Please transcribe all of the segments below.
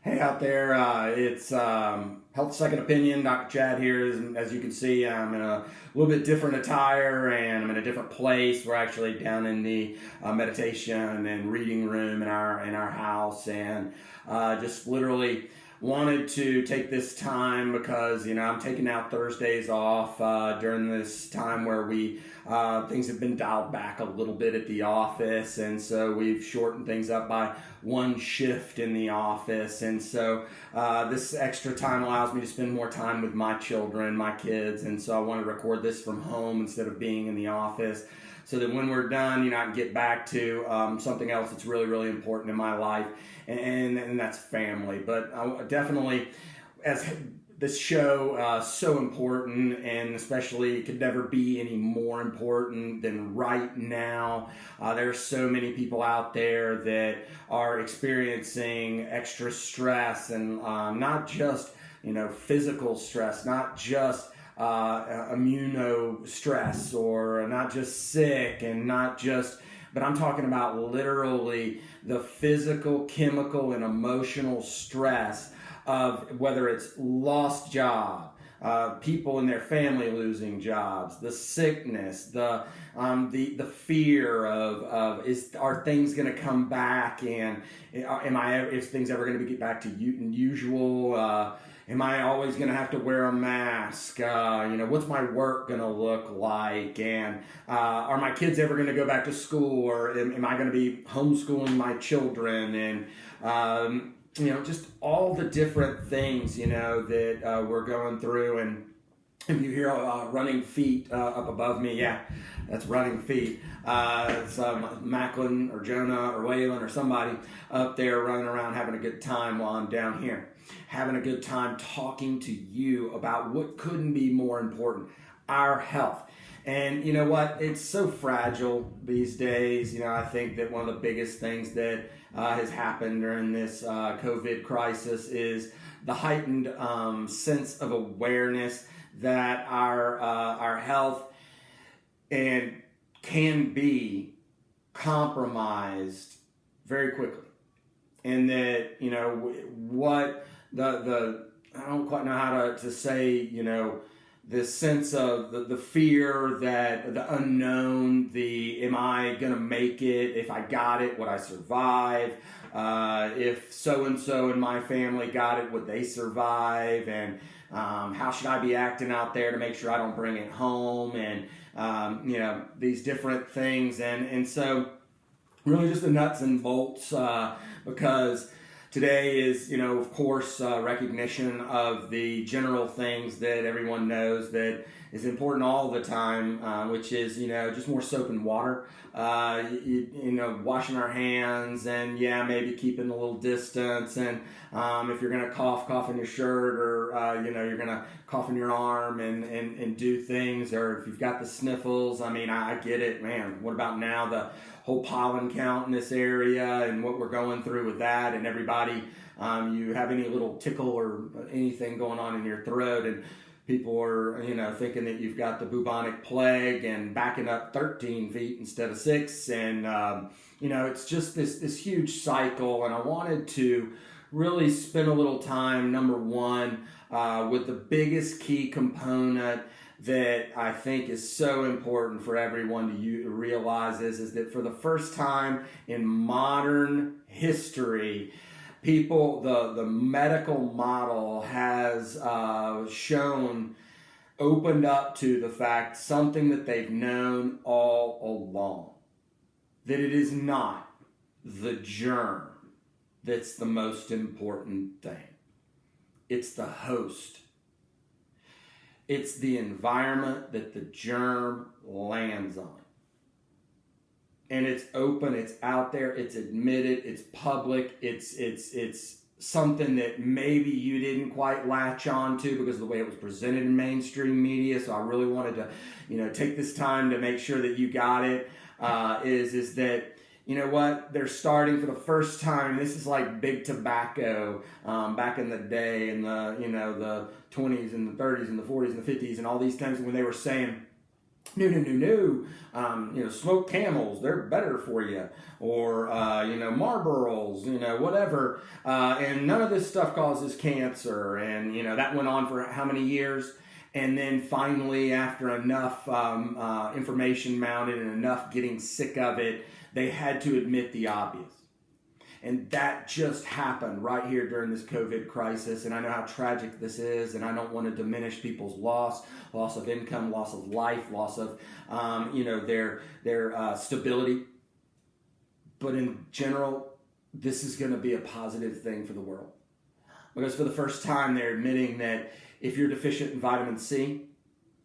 Hey out there, it's Health Second Opinion. Dr. Chad here. As you can see, I'm in a little bit different attire and I'm in a different place. We're actually down in the meditation and reading room in our house, and just literally wanted to take this time because I'm taking out Thursdays off during this time where we things have been dialed back a little bit at the office, and so we've shortened things up by one shift in the office, and so this extra time allows me to spend more time with my children, my kids, and so I want to record this from home instead of being in the office, so that when we're done, I can get back to something else that's really, really important in my life, and that's family. But definitely, as this show so important, and especially it could never be any more important than right now. There's so many people out there that are experiencing extra stress, and not just physical stress, not just immuno stress, or not just sick, and not just, but I'm talking about literally the physical, chemical, and emotional stress of whether it's lost job, people in their family losing jobs, the sickness, the fear of are things going to come back, and is things ever going to get back to usual? Am I always going to have to wear a mask? What's my work going to look like? And are my kids ever going to go back to school? Or am I going to be homeschooling my children? And just all the different things, that we're going through. And if you hear running feet up above me, yeah, that's running feet. It's Macklin or Jonah or Waylon or somebody up there running around having a good time while I'm down here, having a good time talking to you about what couldn't be more important, our health. And you know what? It's so fragile these days. I think that one of the biggest things that has happened during this COVID crisis is the heightened sense of awareness that our health and can be compromised very quickly, and that what the I don't quite know how to say this sense of the fear, that the unknown, the am I going to make it? If I got it, would I survive? If so-and-so in my family got it, would they survive? And how should I be acting out there to make sure I don't bring it home? And, these different things. And so really just the nuts and bolts, because today is, of course, recognition of the general things that everyone knows that is important all the time, which is, just more soap and water, washing our hands, and maybe keeping a little distance. And if you're going to cough in your shirt, or, you're going to cough in your arm and do things, or if you've got the sniffles, I get it, man. What about now the whole pollen count in this area and what we're going through with that, and everybody, you have any little tickle or anything going on in your throat, and people are, thinking that you've got the bubonic plague and backing up 13 feet instead of 6. And, it's just this huge cycle. And I wanted to really spend a little time, number one, with the biggest key component that I think is so important for everyone to realize is that for the first time in modern history, people, the medical model has opened up to the fact, something that they've known all along, that it is not the germ that's the most important thing. It's the host. It's the environment that the germ lands on. And it's open, it's out there, it's admitted, it's public, it's something that maybe you didn't quite latch on to because of the way it was presented in mainstream media. So I really wanted to, take this time to make sure that you got it, is that, they're starting for the first time. This is like big tobacco back in the day, in the, the 20s and the 30s and the 40s and the 50s and all these times when they were saying, No. Smoked Camels, they're better for you. Or, Marlboros, whatever. And none of this stuff causes cancer. And, that went on for how many years? And then finally, after enough information mounted and enough getting sick of it, they had to admit the obvious. And that just happened right here during this COVID crisis. And I know how tragic this is, and I don't want to diminish people's loss of income, loss of life, loss of, their stability. But in general, this is going to be a positive thing for the world. Because for the first time, they're admitting that if you're deficient in vitamin C,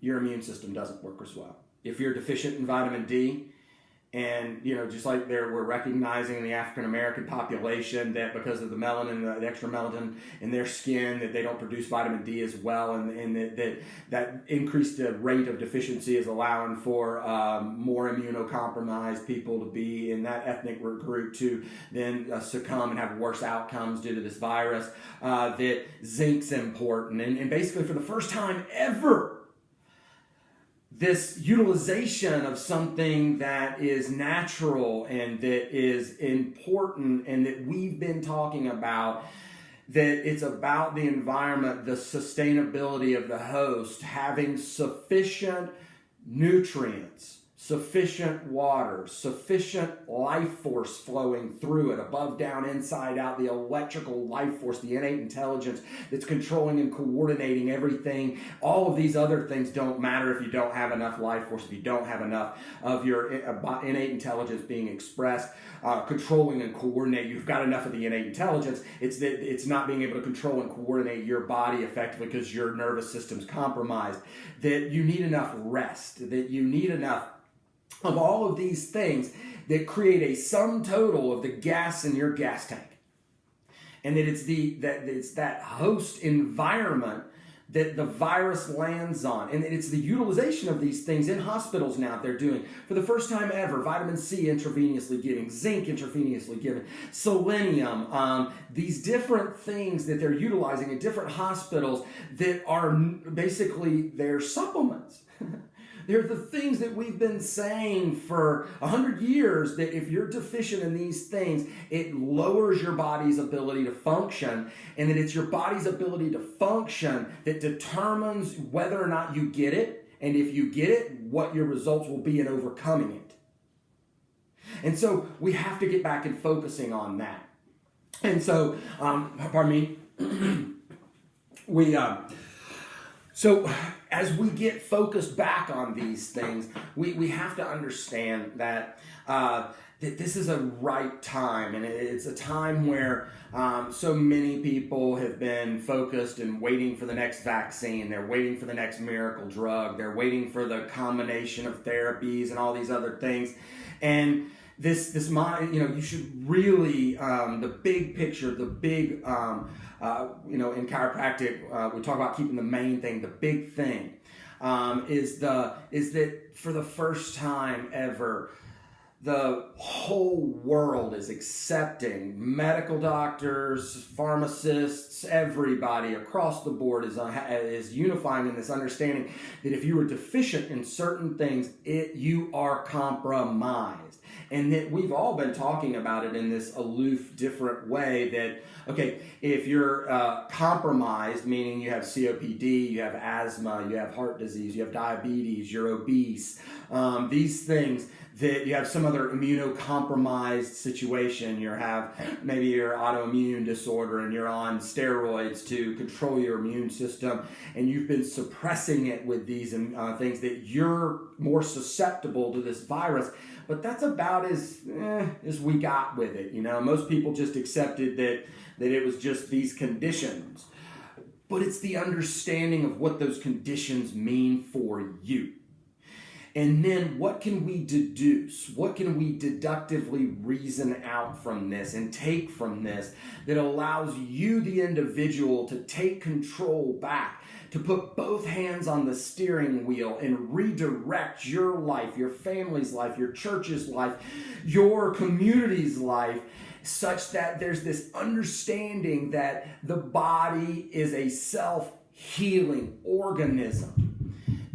your immune system doesn't work as well. If you're deficient in vitamin D, and, just like we're recognizing in the African American population that because of the melanin, the extra melanin in their skin, that they don't produce vitamin D as well, and that increased rate of deficiency is allowing for more immunocompromised people to be in that ethnic group to then succumb and have worse outcomes due to this virus, that zinc's important. And basically for the first time ever, this utilization of something that is natural and that is important and that we've been talking about, that it's about the environment, the sustainability of the host, having sufficient nutrients, sufficient water, sufficient life force flowing through it, above, down, inside, out, the electrical life force, the innate intelligence that's controlling and coordinating everything. All of these other things don't matter if you don't have enough life force, if you don't have enough of your innate intelligence being expressed, controlling and coordinate. You've got enough of the innate intelligence. It's that it's not being able to control and coordinate your body effectively because your nervous system's compromised, that you need enough rest, that you need enough of all of these things that create a sum total of the gas in your gas tank. And that it's that host environment that the virus lands on. And it's the utilization of these things in hospitals now they're doing. For the first time ever, vitamin C intravenously giving, zinc intravenously giving, selenium, these different things that they're utilizing in different hospitals that are basically their supplements. They're the things that we've been saying for 100 years, that if you're deficient in these things, it lowers your body's ability to function, and that it's your body's ability to function that determines whether or not you get it, and if you get it, what your results will be in overcoming it. And so we have to get back and focusing on that. And so, So as we get focused back on these things, we have to understand that that this is a right time, and it's a time where so many people have been focused and waiting for the next vaccine. They're waiting for the next miracle drug. They're waiting for the combination of therapies and all these other things. And this mind, you should really, the big picture, the big, in chiropractic, we talk about keeping the main thing, the big thing, is that for the first time ever, the whole world is accepting, medical doctors, pharmacists, everybody across the board is unifying in this understanding that if you are deficient in certain things, you are compromised. And that we've all been talking about it in this aloof, different way that, okay, if you're compromised, meaning you have COPD, you have asthma, you have heart disease, you have diabetes, you're obese, these things, that you have some other immunocompromised situation, maybe your autoimmune disorder and you're on steroids to control your immune system, and you've been suppressing it with these things, that you're more susceptible to this virus. But that's about as we got with it. Most people just accepted that it was just these conditions. But it's the understanding of what those conditions mean for you. And then what can we deduce? What can we deductively reason out from this and take from this that allows you, the individual, to take control back, to put both hands on the steering wheel and redirect your life, your family's life, your church's life, your community's life, such that there's this understanding that the body is a self-healing organism,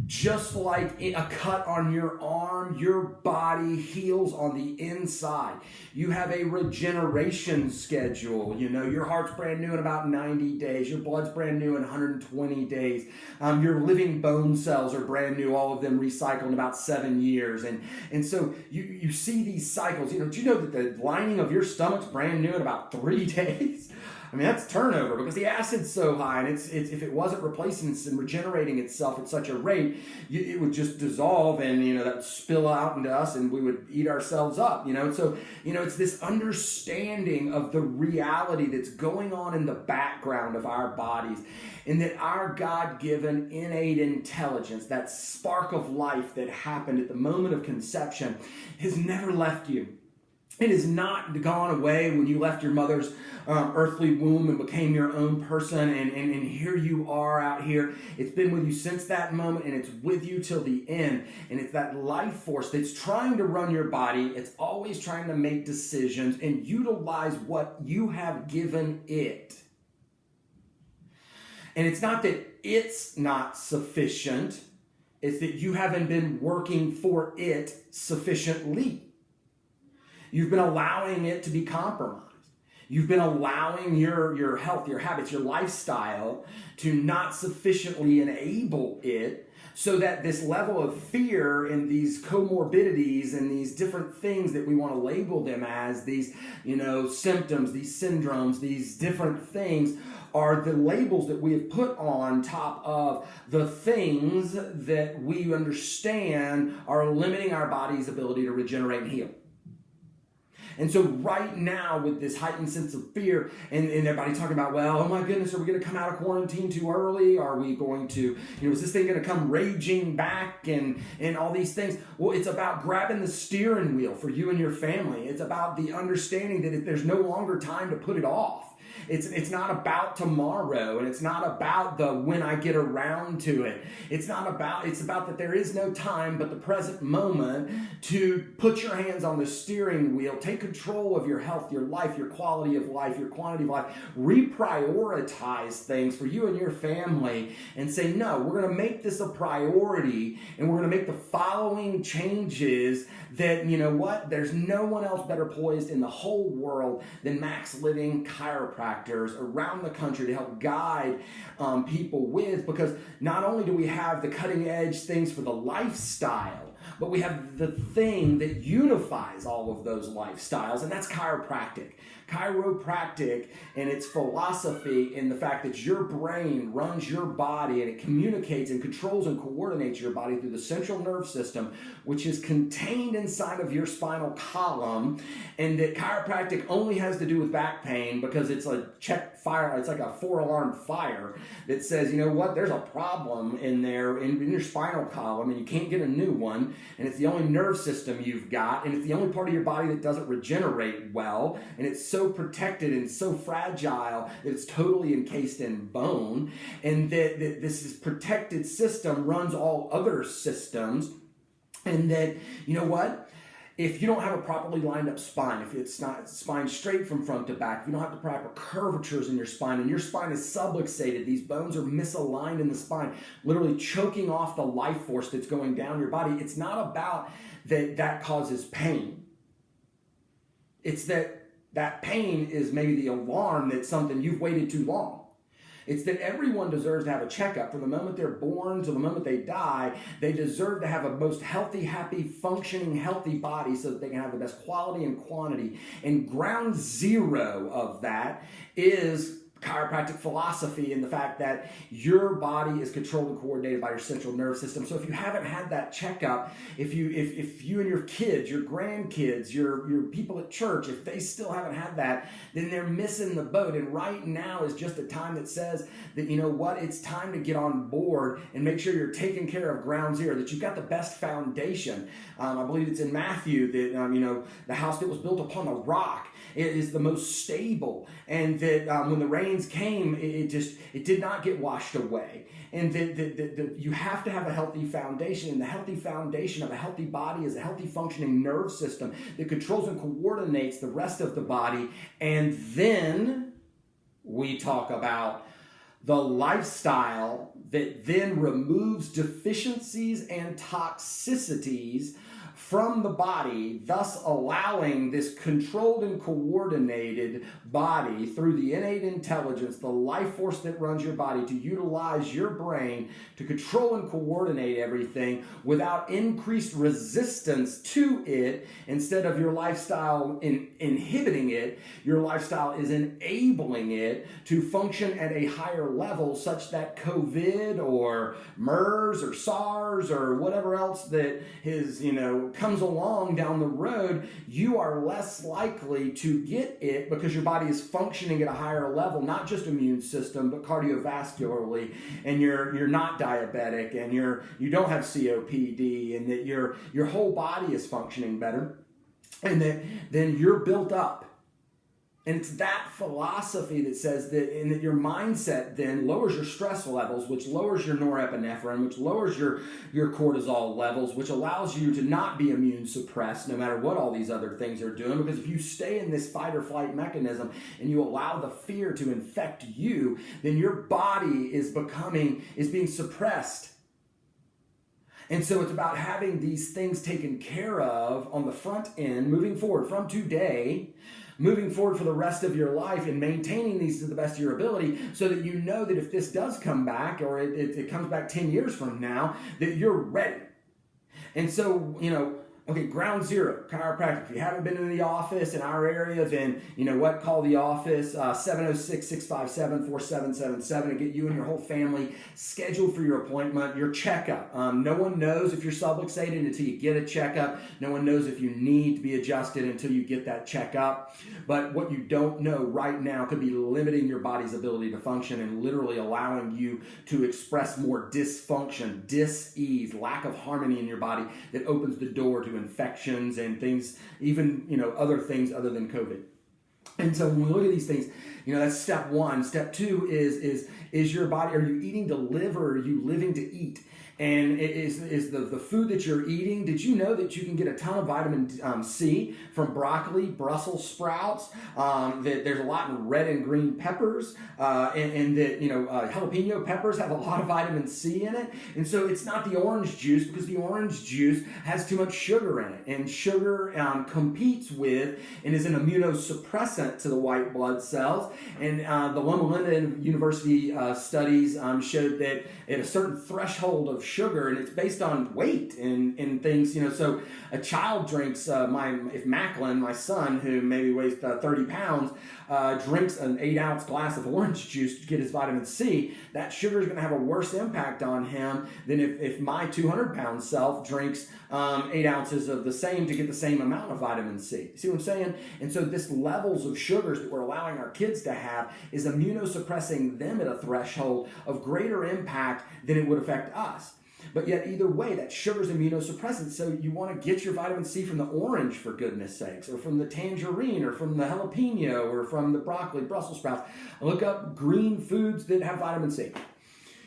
Just like a cut on your arm, your body heals on the inside. You have a regeneration schedule. You know, your heart's brand new in about 90 days. Your blood's brand new in 120 days. Your living bone cells are brand new, all of them recycled in about 7 years. And so you see these cycles. You know, do you know that the lining of your stomach's brand new in about 3 days? I mean, that's turnover because the acid's so high, and it's if it wasn't replacing and regenerating itself at such a rate, it would just dissolve, and that would spill out into us, and we would eat ourselves up. So it's this understanding of the reality that's going on in the background of our bodies, and that our God-given innate intelligence, that spark of life that happened at the moment of conception, has never left you. It has not gone away when you left your mother's earthly womb and became your own person, and here you are out here. It's been with you since that moment, and it's with you till the end. And it's that life force that's trying to run your body. It's always trying to make decisions and utilize what you have given it. And it's not that it's not sufficient. It's that you haven't been working for it sufficiently. You've been allowing it to be compromised. You've been allowing your health, your habits, your lifestyle to not sufficiently enable it, so that this level of fear and these comorbidities and these different things that we want to label them as, these symptoms, these syndromes, these different things, are the labels that we have put on top of the things that we understand are limiting our body's ability to regenerate and heal. And so right now, with this heightened sense of fear, and everybody talking about, well, oh my goodness, are we going to come out of quarantine too early? Are we going to, is this thing going to come raging back and all these things? Well, it's about grabbing the steering wheel for you and your family. It's about the understanding that there's no longer time to put it off. It's not about tomorrow, and it's not about the when I get around to it. It's about that there is no time but the present moment to put your hands on the steering wheel, take control of your health, your life, your quality of life, your quantity of life, reprioritize things for you and your family, and say, no, we're going to make this a priority, and we're going to make the following changes that, there's no one else better poised in the whole world than Max Living chiropractors around the country to help guide people with, because not only do we have the cutting edge things for the lifestyle, but we have the thing that unifies all of those lifestyles, and that's chiropractic. Chiropractic and its philosophy in the fact that your brain runs your body, and it communicates and controls and coordinates your body through the central nerve system, which is contained inside of your spinal column, and that chiropractic only has to do with back pain because it's a check fire. It's like a 4-alarm fire that says, there's a problem in there in your spinal column, and you can't get a new one, and it's the only nerve system you've got, and it's the only part of your body that doesn't regenerate well, and it's so protected and so fragile that it's totally encased in bone, and that this protected system runs all other systems, and that, if you don't have a properly lined up spine, if it's not spine straight from front to back, if you don't have the proper curvatures in your spine, and your spine is subluxated, these bones are misaligned in the spine, literally choking off the life force that's going down your body, it's not about that causes pain. It's that pain is maybe the alarm that something you've waited too long. It's that everyone deserves to have a checkup from the moment they're born to the moment they die. They deserve to have a most healthy, happy, functioning, healthy body so that they can have the best quality and quantity. And ground zero of that is chiropractic philosophy, and the fact that your body is controlled and coordinated by your central nerve system. So if you haven't had that checkup, if you and your kids, your grandkids, your people at church, if they still haven't had that, then they're missing the boat. And right now is just a time that says that, it's time to get on board and make sure you're taking care of ground zero, that you've got the best foundation. I believe it's in Matthew that, the house that was built upon the rock, it is the most stable, and that when the rains came, it did not get washed away. And that you have to have a healthy foundation, and the healthy foundation of a healthy body is a healthy functioning nerve system that controls and coordinates the rest of the body. And then we talk about the lifestyle that then removes deficiencies and toxicities from the body, thus allowing this controlled and coordinated body through the innate intelligence, the life force that runs your body, to utilize your brain to control and coordinate everything without increased resistance to it. Instead of your lifestyle inhibiting it, your lifestyle is enabling it to function at a higher level, such that COVID or MERS or SARS or whatever else that is, comes along down the road, you are less likely to get it because your body is functioning at a higher level, not just immune system, but cardiovascularly, and you're not diabetic, and you don't have COPD, and that your whole body is functioning better, and that then you're built up. And it's that philosophy that says that your mindset then lowers your stress levels, which lowers your norepinephrine, which lowers your cortisol levels, which allows you to not be immune suppressed no matter what all these other things are doing. Because if you stay in this fight or flight mechanism and you allow the fear to infect you, then your body is being suppressed. And so it's about having these things taken care of on the front end, moving forward from today, moving forward for the rest of your life, and maintaining these to the best of your ability, so that you know that if this does come back, or it comes back 10 years from now, that you're ready. And so, okay, ground zero, chiropractic. If you haven't been in the office in our area, then call the office, 706-657-4777, and get you and your whole family scheduled for your appointment, your checkup. No one knows if you're subluxated until you get a checkup. No one knows if you need to be adjusted until you get that checkup. But what you don't know right now could be limiting your body's ability to function and literally allowing you to express more dysfunction, dis-ease, lack of harmony in your body that opens the door to infections and things, even other things other than COVID. And so when we look at these things, that's step one. Step two is your body, are you eating to live, or are you living to eat? And is the food that you're eating, did you know that you can get a ton of vitamin C from broccoli, Brussels sprouts, that there's a lot in red and green peppers, and that, jalapeno peppers have a lot of vitamin C in it. And so it's not the orange juice, because the orange juice has too much sugar in it. And sugar competes with and is an immunosuppressant to the white blood cells. And the Loma Linda University studies showed that at a certain threshold of sugar, and it's based on weight and things, so a child drinks, if Macklin, my son, who maybe weighs 30 pounds, drinks an 8-ounce glass of orange juice to get his vitamin C, that sugar is going to have a worse impact on him than if my 200-pound self drinks 8 ounces of the same to get the same amount of vitamin C. See what I'm saying? And so this levels of sugars that we're allowing our kids to have is immunosuppressing them at a threshold of greater impact than it would affect us. But yet, either way, that sugar's immunosuppressant, so you want to get your vitamin C from the orange, for goodness sakes, or from the tangerine, or from the jalapeno, or from the broccoli, Brussels sprouts. Look up green foods that have vitamin C.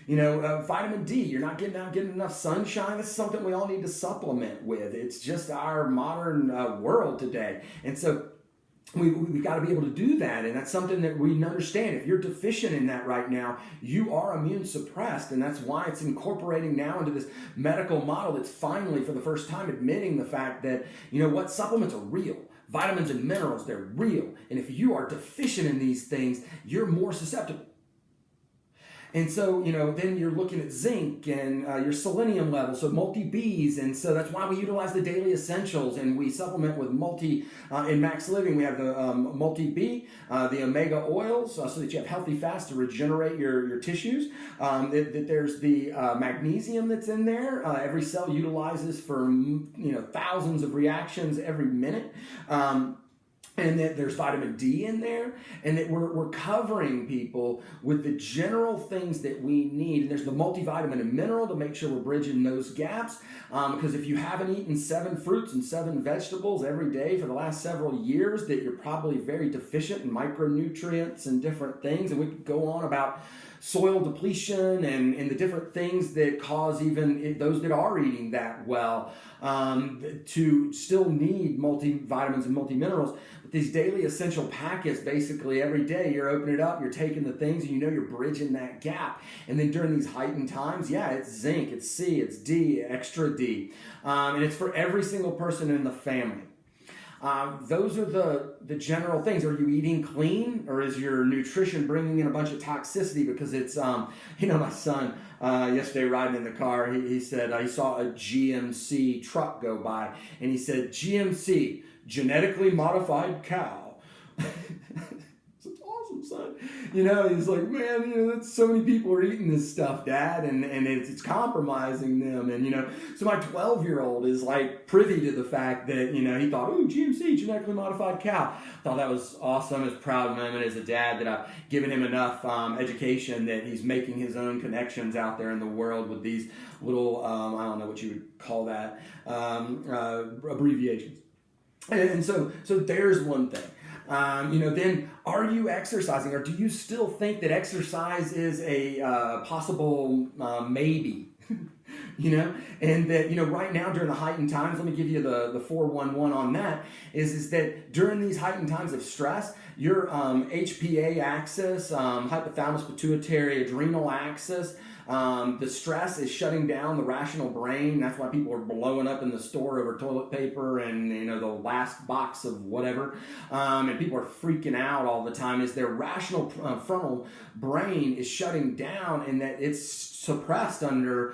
Vitamin D, you're not getting enough sunshine. This is something we all need to supplement with. It's just our modern world today. And so we've got to be able to do that, and that's something that we understand. If you're deficient in that right now, you are immune suppressed, and that's why it's incorporating now into this medical model that's finally, for the first time, admitting the fact that, supplements are real. Vitamins and minerals, they're real, and if you are deficient in these things, you're more susceptible. And so, then you're looking at zinc and your selenium levels, so multi-Bs. And so that's why we utilize the daily essentials, and we supplement with in Max Living, we have the multi-B, the omega oils, so that you have healthy fats to regenerate your tissues. There's the magnesium that's in there. Every cell utilizes for, thousands of reactions every minute. And that there's vitamin D in there, and that we're covering people with the general things that we need. And there's the multivitamin and mineral to make sure we're bridging those gaps. Because if you haven't eaten 7 fruits and 7 vegetables every day for the last several years, that you're probably very deficient in micronutrients and different things. And we could go on about soil depletion and the different things that cause even those that are eating that well to still need multivitamins and multiminerals. But these daily essential packets, basically every day you're opening it up, you're taking the things, and you're bridging that gap. And then during these heightened times, yeah, it's zinc, it's C, it's D, extra D. And it's for every single person in the family. Those are the general things. Are you eating clean, or is your nutrition bringing in a bunch of toxicity? Because it's, my son, yesterday riding in the car, he said he saw a GMC truck go by, and he said, GMC, genetically modified cow. It's awesome, son. He's like, man, that's so many people are eating this stuff, Dad, and it's compromising them. And, so my 12-year-old is like privy to the fact that, he thought, oh, GMC, genetically modified cow. Thought that was awesome. I was proud of him, and as a dad that I've given him enough education that he's making his own connections out there in the world with these little, I don't know what you would call that, abbreviations. And so there's one thing. Then are you exercising, or do you still think that exercise is a possible maybe? And that, right now during the heightened times, let me give you the 411 on that, is that during these heightened times of stress, your HPA axis, hypothalamus pituitary adrenal axis, the stress is shutting down the rational brain. That's why people are blowing up in the store over toilet paper and the last box of whatever. And people are freaking out all the time. Is their rational frontal brain is shutting down, and that it's suppressed under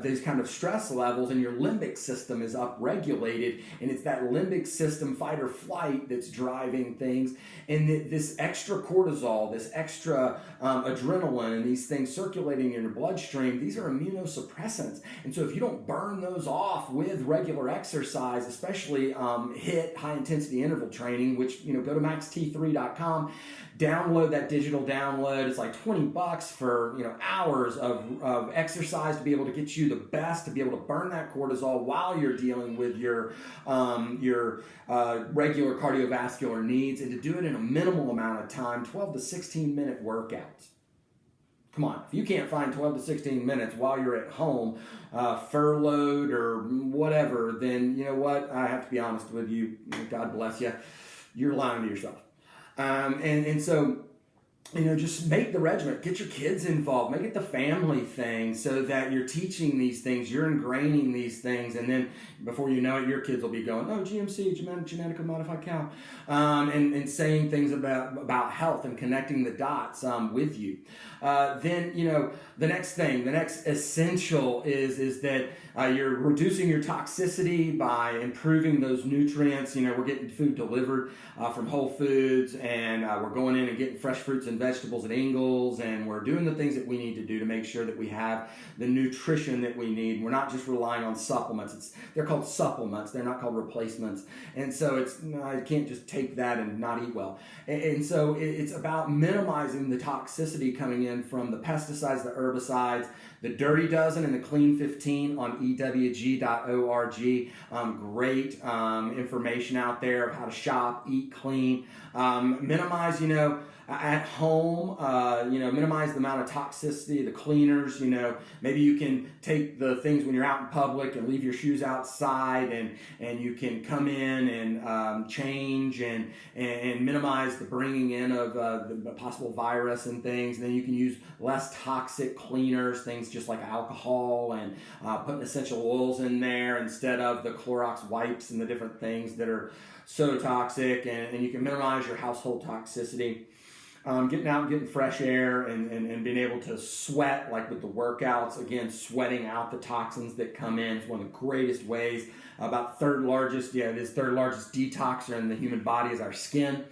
these kind of stress levels, and your limbic system is upregulated, and it's that limbic system fight or flight that's driving things. And this extra cortisol, this extra adrenaline, and these things circulating in your bloodstream, these are immunosuppressants. And so if you don't burn those off with regular exercise, especially HIIT, high intensity interval training, which, go to maxt3.com, download that digital download. It's like $20 for, hours of exercise to be able to get you the best, to be able to burn that cortisol while you're dealing with your regular cardiovascular needs, and to do it in a minimal amount of time, 12 to 16 minute workouts. Come on, if you can't find 12 to 16 minutes while you're at home, furloughed or whatever, then you know what? I have to be honest with you. God bless you. You're lying to yourself. And so, just make the regiment, get your kids involved, make it the family thing, so that you're teaching these things, you're ingraining these things, and then before you know it, your kids will be going, oh, GMC, genetically modified cow, and saying things about health and connecting the dots with you. Then, the next thing, the next essential is that you're reducing your toxicity by improving those nutrients. We're getting food delivered from Whole Foods, and we're going in and getting fresh fruits and vegetables at Ingles, and we're doing the things that we need to do to make sure that we have the nutrition that we need. We're not just relying on supplements. They're called supplements. They're not called replacements. And so I can't just take that and not eat well. And so it's about minimizing the toxicity coming in from the pesticides, the herbicides, the Dirty Dozen and the Clean 15 on ewg.org. Great information out there of how to shop, eat clean, minimize, at home, minimize the amount of toxicity, the cleaners, maybe you can take the things when you're out in public and leave your shoes outside, and you can come in and change and minimize the bringing in of the possible virus and things. And then you can use less toxic cleaners, things just like alcohol, and putting essential oils in there instead of the Clorox wipes and the different things that are so toxic, and you can minimize your household toxicity. Getting out and getting fresh air and being able to sweat, like with the workouts, again, sweating out the toxins that come in is one of the greatest ways. About third largest detoxer in the human body is our skin,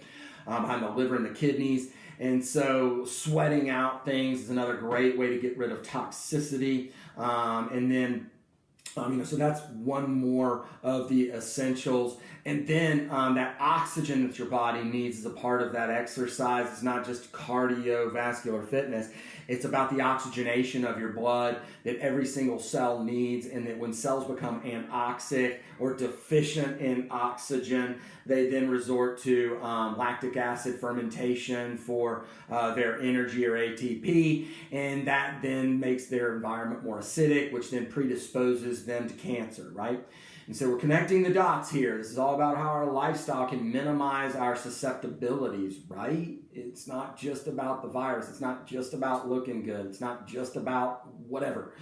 behind the liver and the kidneys. And so sweating out things is another great way to get rid of toxicity. So that's one more of the essentials. And then that oxygen that your body needs is a part of that exercise. It's not just cardiovascular fitness. It's about the oxygenation of your blood that every single cell needs, and that when cells become anoxic or deficient in oxygen, they then resort to lactic acid fermentation for their energy, or ATP, and that then makes their environment more acidic, which then predisposes them to cancer, right? And so we're connecting the dots here. This is all about how our lifestyle can minimize our susceptibilities, right? It's not just about the virus. It's not just about looking good. It's not just about whatever.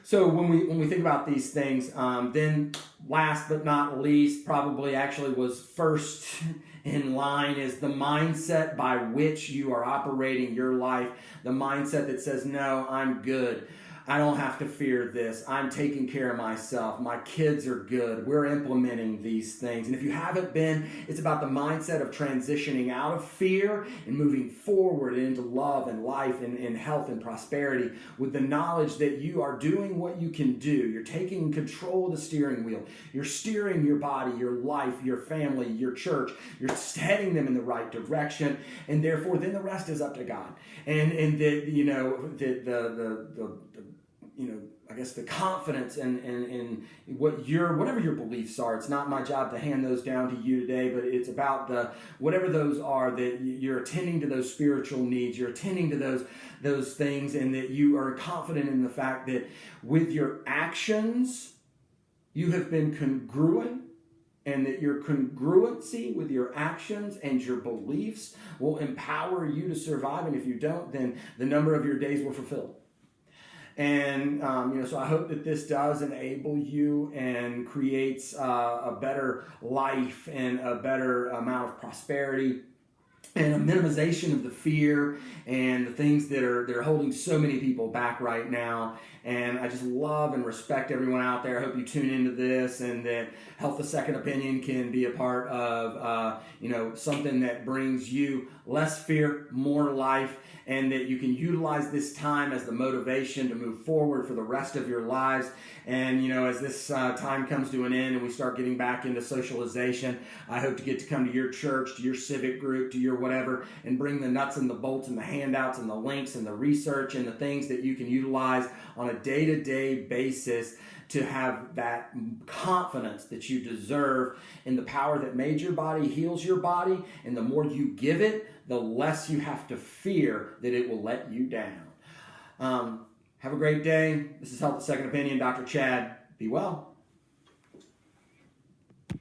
So when we think about these things, then last but not least, probably actually was first in line, is the mindset by which you are operating your life. The mindset that says, no, I'm good. I don't have to fear this. I'm taking care of myself. My kids are good. We're implementing these things. And if you haven't been, it's about the mindset of transitioning out of fear and moving forward into love and life and health and prosperity with the knowledge that you are doing what you can do. You're taking control of the steering wheel. You're steering your body, your life, your family, your church. You're heading them in the right direction. And therefore, then the rest is up to God. And I guess the confidence and whatever your beliefs are. It's not my job to hand those down to you today, but it's about whatever those are, that you're attending to those spiritual needs, you're attending to those things, and that you are confident in the fact that with your actions, you have been congruent, and that your congruency with your actions and your beliefs will empower you to survive. And if you don't, then the number of your days were fulfilled. And, so I hope that this does enable you and creates a better life and a better amount of prosperity and a minimization of the fear and the things that are holding so many people back right now. And I just love and respect everyone out there. I hope you tune into this, and that Health a Second Opinion can be a part of, something that brings you less fear, more life, and that you can utilize this time as the motivation to move forward for the rest of your lives. And, as this time comes to an end and we start getting back into socialization, I hope to get to come to your church, to your civic group, to your whatever, and bring the nuts and the bolts and the handouts and the links and the research and the things that you can utilize on a day-to-day basis to have that confidence that you deserve in the power that made your body, heals your body, and the more you give it, the less you have to fear that it will let you down. Have a great day. This is Health a Second Opinion. Dr. Chad. Be well.